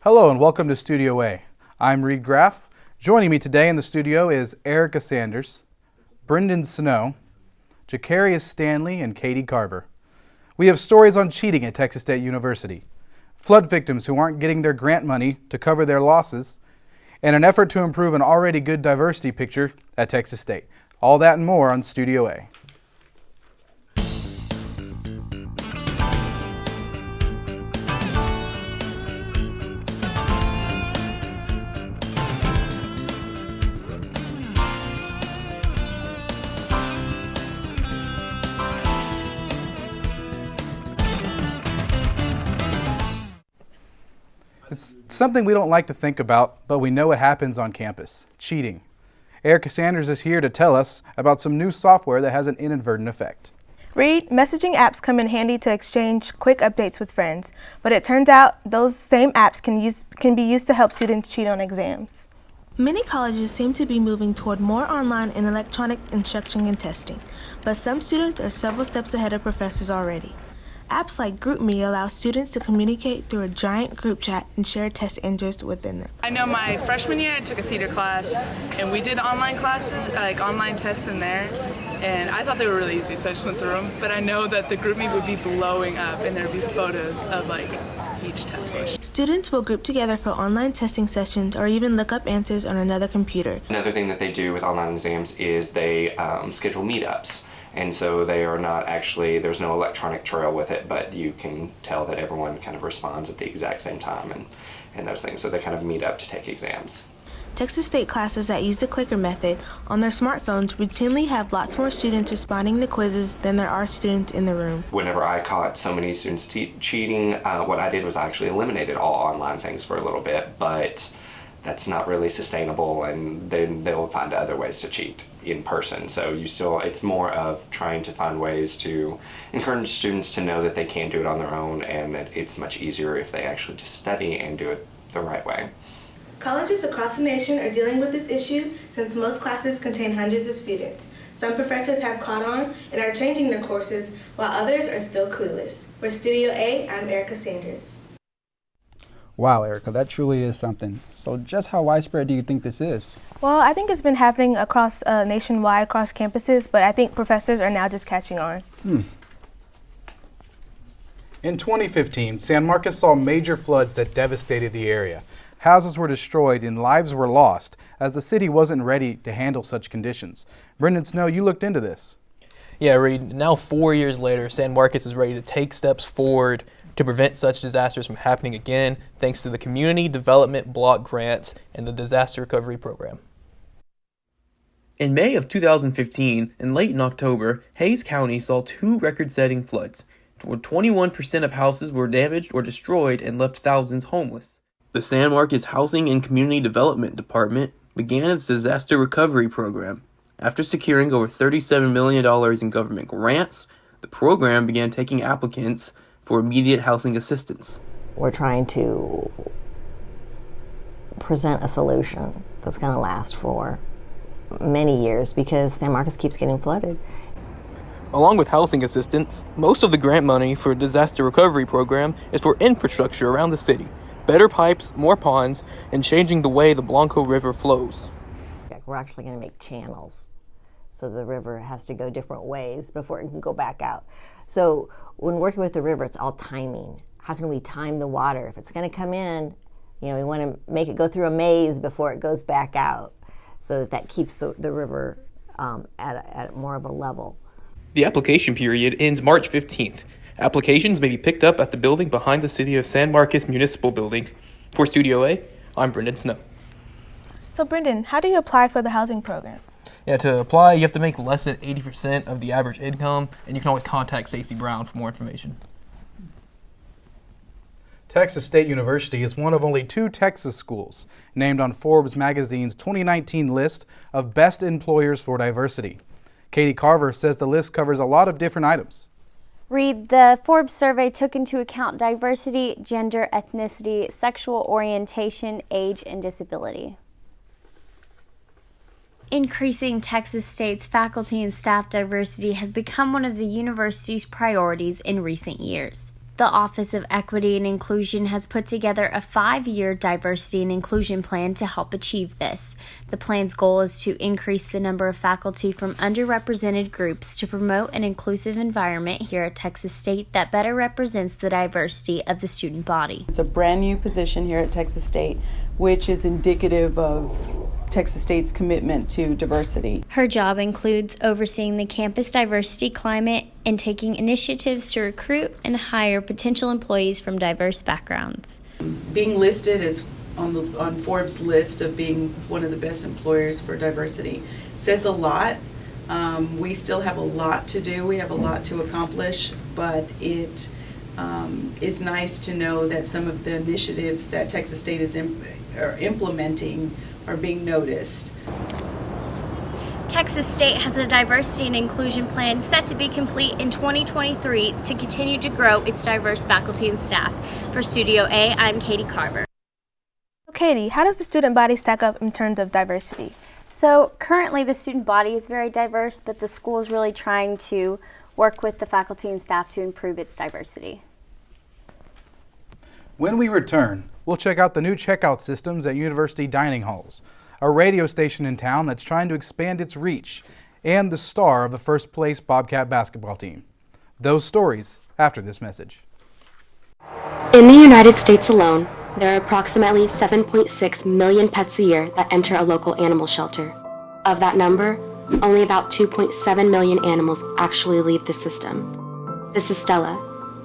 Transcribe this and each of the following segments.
Hello and welcome to Studio A. I'm Reed Graff. Joining me today in the studio is Erica Sanders, Brendan Snow, Jacarius Stanley, and Katie Carver. We have stories on cheating at Texas State University, flood victims who aren't getting their grant money to cover their losses, and an effort to improve an already good diversity picture at Texas State. All that and more on Studio A. It's something we don't like to think about, but we know it happens on campus: cheating. Erica Sanders is here to tell us about some new software that has an inadvertent effect. Reed, messaging apps come in handy to exchange quick updates with friends, but it turns out those same apps can be used to help students cheat on exams. Many colleges seem to be moving toward more online and electronic instruction and testing, but some students are several steps ahead of professors already. Apps like GroupMe allow students to communicate through a giant group chat and share test answers within them. I know my freshman year I took a theater class and we did online classes, like online tests in there, and I thought they were really easy, so I just went through them. But I know that the GroupMe would be blowing up and there'd be photos of like each test question. Students will group together for online testing sessions or even look up answers on another computer. Another thing that they do with online exams is they schedule meetups. And so they are not actually, there's no electronic trail with it, but you can tell that everyone kind of responds at the exact same time and those things. So they kind of meet up to take exams. Texas State classes that use the clicker method on their smartphones routinely have lots more students responding to quizzes than there are students in the room. Whenever I caught so many students cheating, what I did was I actually eliminated all online things for a little bit, but that's not really sustainable, and then they'll find other ways to cheat in person. So it's more of trying to find ways to encourage students to know that they can do it on their own and that it's much easier if they actually just study and do it the right way. Colleges across the nation are dealing with this issue since most classes contain hundreds of students. Some professors have caught on and are changing their courses, while others are still clueless. For Studio A, I'm Erica Sanders. Wow, Erica, that truly is something. So just how widespread do you think this is? Well, I think it's been happening across nationwide, across campuses, but I think professors are now just catching on. In 2015, San Marcos saw major floods that devastated the area. Houses were destroyed and lives were lost as the city wasn't ready to handle such conditions. Brendan Snow, you looked into this. Yeah, Reed, now 4 years later, San Marcos is ready to take steps forward to prevent such disasters from happening again, thanks to the Community Development Block Grants and the Disaster Recovery Program. In May of 2015 and late in October, Hays County saw two record-setting floods, where 21% of houses were damaged or destroyed and left thousands homeless. The San Marcos Housing and Community Development Department began its disaster recovery program. After securing over $37 million in government grants, the program began taking applicants for immediate housing assistance. We're trying to present a solution that's going to last for many years because San Marcos keeps getting flooded. Along with housing assistance, most of the grant money for the disaster recovery program is for infrastructure around the city, better pipes, more ponds, and changing the way the Blanco River flows. We're actually going to make channels, so the river has to go different ways before it can go back out. So when working with the river, it's all timing. How can we time the water? If it's going to come in, we want to make it go through a maze before it goes back out, so that keeps the river at more of a level. The application period ends March 15th. Applications may be picked up at the building behind the City of San Marcos Municipal Building. For Studio A, I'm Brendan Snow. So Brendan, how do you apply for the housing program? Yeah, to apply, you have to make less than 80% of the average income, and you can always contact Stacey Brown for more information. Texas State University is one of only 2 Texas schools named on Forbes magazine's 2019 list of best employers for diversity. Katie Carver says the list covers a lot of different items. Reed, the Forbes survey took into account diversity, gender, ethnicity, sexual orientation, age, and disability. Increasing Texas State's faculty and staff diversity has become one of the university's priorities in recent years. The Office of Equity and Inclusion has put together a 5-year diversity and inclusion plan to help achieve this. The plan's goal is to increase the number of faculty from underrepresented groups to promote an inclusive environment here at Texas State that better represents the diversity of the student body. It's a brand new position here at Texas State, which is indicative of Texas State's commitment to diversity. Her job includes overseeing the campus diversity climate and taking initiatives to recruit and hire potential employees from diverse backgrounds. Being listed as on Forbes' list of being one of the best employers for diversity says a lot. We still have a lot to do. We have a lot to accomplish, but it is nice to know that some of the initiatives that Texas State is implementing are being noticed. Texas State has a diversity and inclusion plan set to be complete in 2023 to continue to grow its diverse faculty and staff. For Studio A, I'm Katie Carver. Katie, how does the student body stack up in terms of diversity? So currently the student body is very diverse, but the school is really trying to work with the faculty and staff to improve its diversity. When we return, we'll check out the new checkout systems at university dining halls, a radio station in town that's trying to expand its reach, and the star of the first place Bobcat basketball team. Those stories after this message. In the United States alone, there are approximately 7.6 million pets a year that enter a local animal shelter. Of that number, only about 2.7 million animals actually leave the system. This is Stella.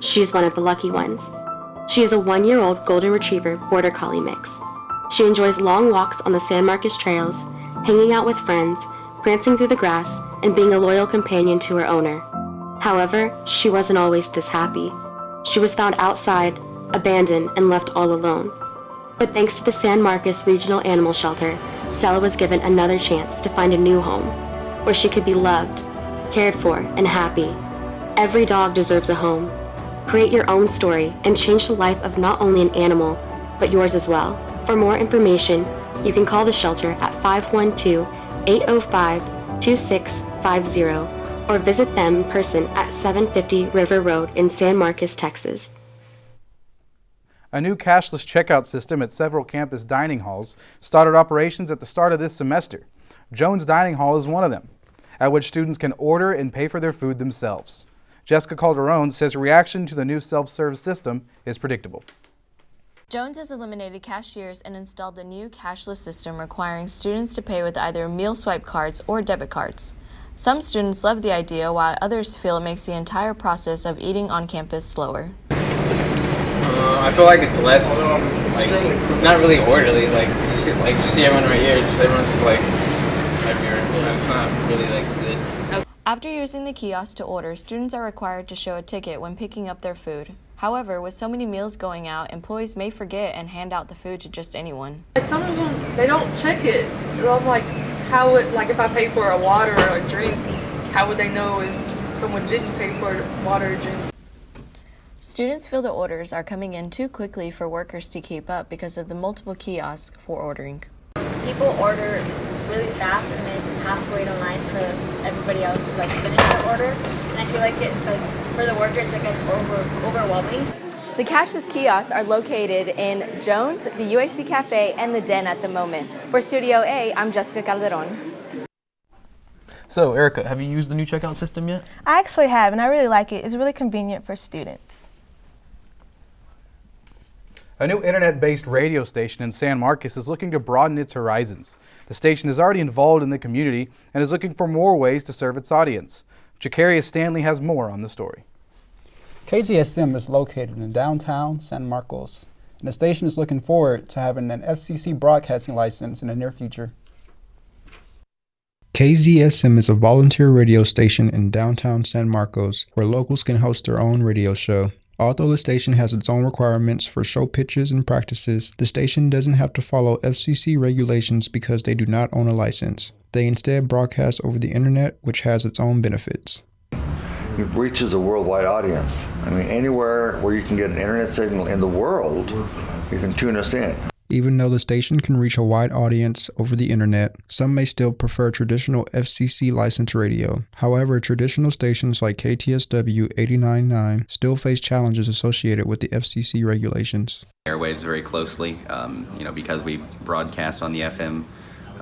She's one of the lucky ones. She is a 1-year-old golden retriever border collie mix. She enjoys long walks on the San Marcos trails, hanging out with friends, prancing through the grass, and being a loyal companion to her owner. However, she wasn't always this happy. She was found outside, abandoned, and left all alone. But thanks to the San Marcos Regional Animal Shelter, Stella was given another chance to find a new home, where she could be loved, cared for, and happy. Every dog deserves a home. Create your own story and change the life of not only an animal, but yours as well. For more information, you can call the shelter at 512-805-2650 or visit them in person at 750 River Road in San Marcos, Texas. A new cashless checkout system at several campus dining halls started operations at the start of this semester. Jones Dining Hall is one of them, at which students can order and pay for their food themselves. Jessica Calderon says reaction to the new self-serve system is predictable. Jones has eliminated cashiers and installed a new cashless system requiring students to pay with either meal swipe cards or debit cards. Some students love the idea, while others feel it makes the entire process of eating on campus slower. I feel like it's less, it's not really orderly. You see everyone right here, everyone's just everywhere. It's not really good. After using the kiosk to order, students are required to show a ticket when picking up their food. However, with so many meals going out, employees may forget and hand out the food to just anyone. Some of them, they don't check it. I'm how would, if I pay for a water or a drink, how would they know if someone didn't pay for water or drinks? Students feel the orders are coming in too quickly for workers to keep up because of the multiple kiosks for ordering. People order really fast and then have to wait in line for everybody else to finish their order, and I feel like for the workers it gets overwhelming. The cashless kiosks are located in Jones, the UAC Cafe, and the Den at the moment. For Studio A, I'm Jessica Calderon. So, Erica, have you used the new checkout system yet? I actually have, and I really like it. It's really convenient for students. A new internet-based radio station in San Marcos is looking to broaden its horizons. The station is already involved in the community and is looking for more ways to serve its audience. Jacarius Stanley has more on the story. KZSM is located in downtown San Marcos, and the station is looking forward to having an FCC broadcasting license in the near future. KZSM is a volunteer radio station in downtown San Marcos where locals can host their own radio show. Although the station has its own requirements for show pitches and practices, the station doesn't have to follow FCC regulations because they do not own a license. They instead broadcast over the internet, which has its own benefits. It reaches a worldwide audience. Anywhere where you can get an internet signal in the world, you can tune us in. Even though the station can reach a wide audience over the internet, some may still prefer traditional FCC licensed radio. However, traditional stations like KTSW 89.9 still face challenges associated with the FCC regulations. Airwaves very closely, because we broadcast on the FM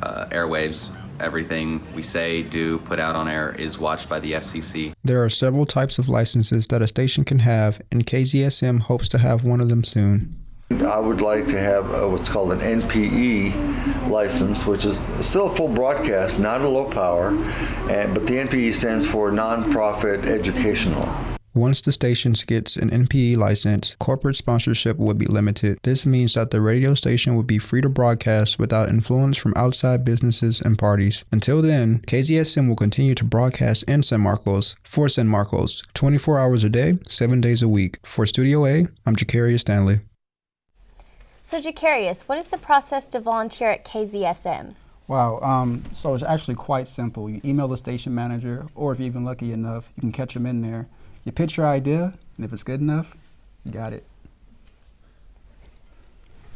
airwaves. Everything we say, do, put out on air is watched by the FCC. There are several types of licenses that a station can have, and KZSM hopes to have one of them soon. I would like to have what's called an NPE license, which is still a full broadcast, not a low power, but the NPE stands for Nonprofit Educational. Once the station gets an NPE license, corporate sponsorship would be limited. This means that the radio station would be free to broadcast without influence from outside businesses and parties. Until then, KZSM will continue to broadcast in San Marcos, for San Marcos, 24 hours a day, 7 days a week. For Studio A, I'm Jacarius Stanley. So Jacarius, what is the process to volunteer at KZSM? Wow, so it's actually quite simple. You email the station manager, or if you're even lucky enough, you can catch them in there. You pitch your idea, and if it's good enough, you got it.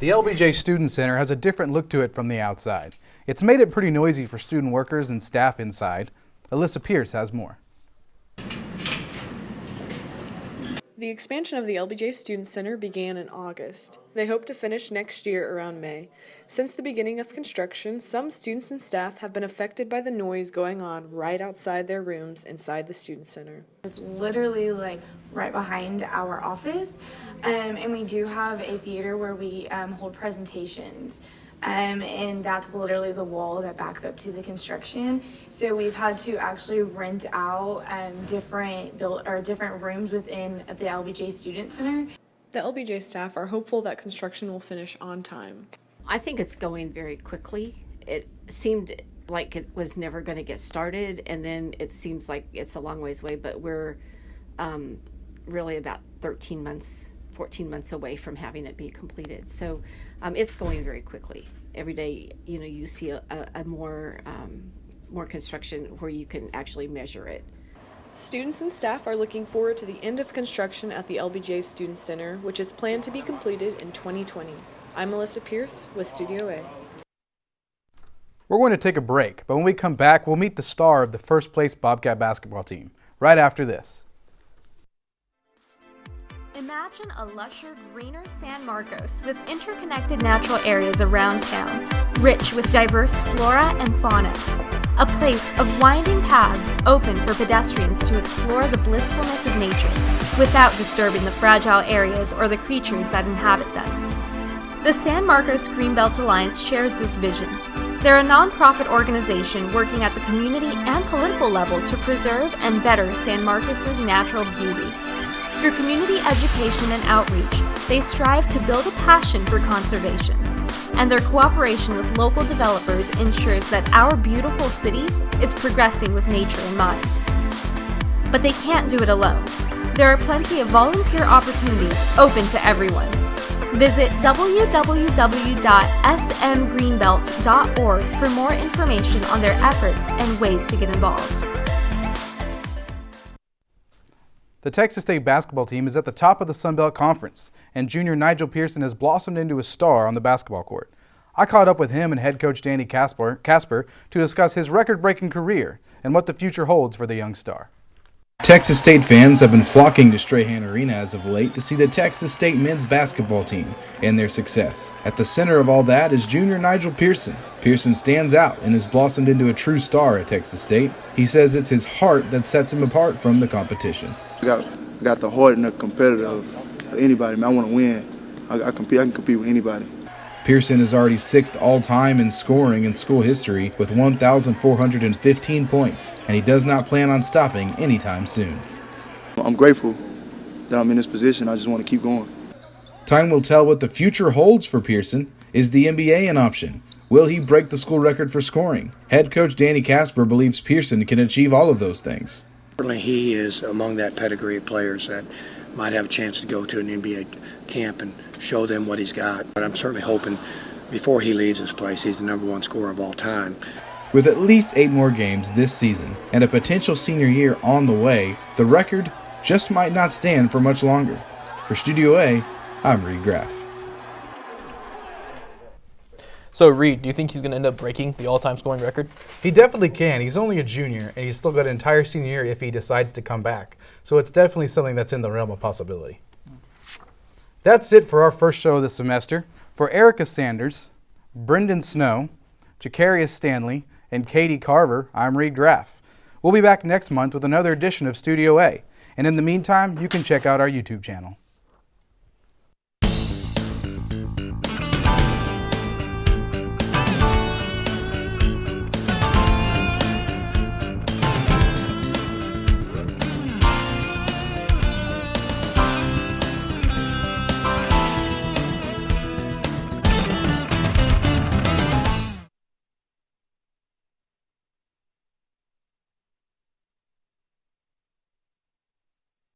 The LBJ Student Center has a different look to it from the outside. It's made it pretty noisy for student workers and staff inside. Alyssa Pierce has more. The expansion of the LBJ Student Center began in August. They hope to finish next year around May. Since the beginning of construction, some students and staff have been affected by the noise going on right outside their rooms inside the Student Center. It's literally like right behind our office, and we do have a theater where we hold presentations. And that's literally the wall that backs up to the construction. So we've had to actually rent out different rooms within the LBJ Student Center. The LBJ staff are hopeful that construction will finish on time. I think it's going very quickly. It seemed like it was never going to get started, and then it seems like it's a long ways away, but we're really about 14 months away from having it be completed. So it's going very quickly. Every day, you see a more construction where you can actually measure it. Students and staff are looking forward to the end of construction at the LBJ Student Center, which is planned to be completed in 2020. I'm Melissa Pierce with Studio A. We're going to take a break, but when we come back, we'll meet the star of the first place Bobcat basketball team, right after this. Imagine a lusher, greener San Marcos with interconnected natural areas around town, rich with diverse flora and fauna. A place of winding paths open for pedestrians to explore the blissfulness of nature without disturbing the fragile areas or the creatures that inhabit them. The San Marcos Greenbelt Alliance shares this vision. They're a nonprofit organization working at the community and political level to preserve and better San Marcos's natural beauty. Through community education and outreach, they strive to build a passion for conservation. And their cooperation with local developers ensures that our beautiful city is progressing with nature in mind. But they can't do it alone. There are plenty of volunteer opportunities open to everyone. Visit www.smgreenbelt.org for more information on their efforts and ways to get involved. The Texas State basketball team is at the top of the Sun Belt Conference, and junior Nigel Pearson has blossomed into a star on the basketball court. I caught up with him and head coach Danny Casper to discuss his record-breaking career and what the future holds for the young star. Texas State fans have been flocking to Strahan Arena as of late to see the Texas State men's basketball team and their success. At the center of all that is junior Nigel Pearson. Pearson stands out and has blossomed into a true star at Texas State. He says it's his heart that sets him apart from the competition. I got the heart and the competitive for anybody. I want to win. I can compete with anybody. Pearson is already 6th all-time in scoring in school history with 1,415 points, and he does not plan on stopping anytime soon. I'm grateful that I'm in this position. I just want to keep going. Time will tell what the future holds for Pearson. Is the NBA an option? Will he break the school record for scoring? Head coach Danny Casper believes Pearson can achieve all of those things. Certainly he is among that pedigree of players that might have a chance to go to an NBA camp and show them what he's got. But I'm certainly hoping before he leaves this place, he's the #1 scorer of all time. With at least 8 more games this season and a potential senior year on the way, the record just might not stand for much longer. For Studio A, I'm Reed Graff. So, Reed, do you think he's going to end up breaking the all-time scoring record? He definitely can. He's only a junior, and he's still got an entire senior year if he decides to come back. So it's definitely something that's in the realm of possibility. That's it for our first show of the semester. For Erica Sanders, Brendan Snow, Jacarius Stanley, and Katie Carver, I'm Reed Graff. We'll be back next month with another edition of Studio A. And in the meantime, you can check out our YouTube channel.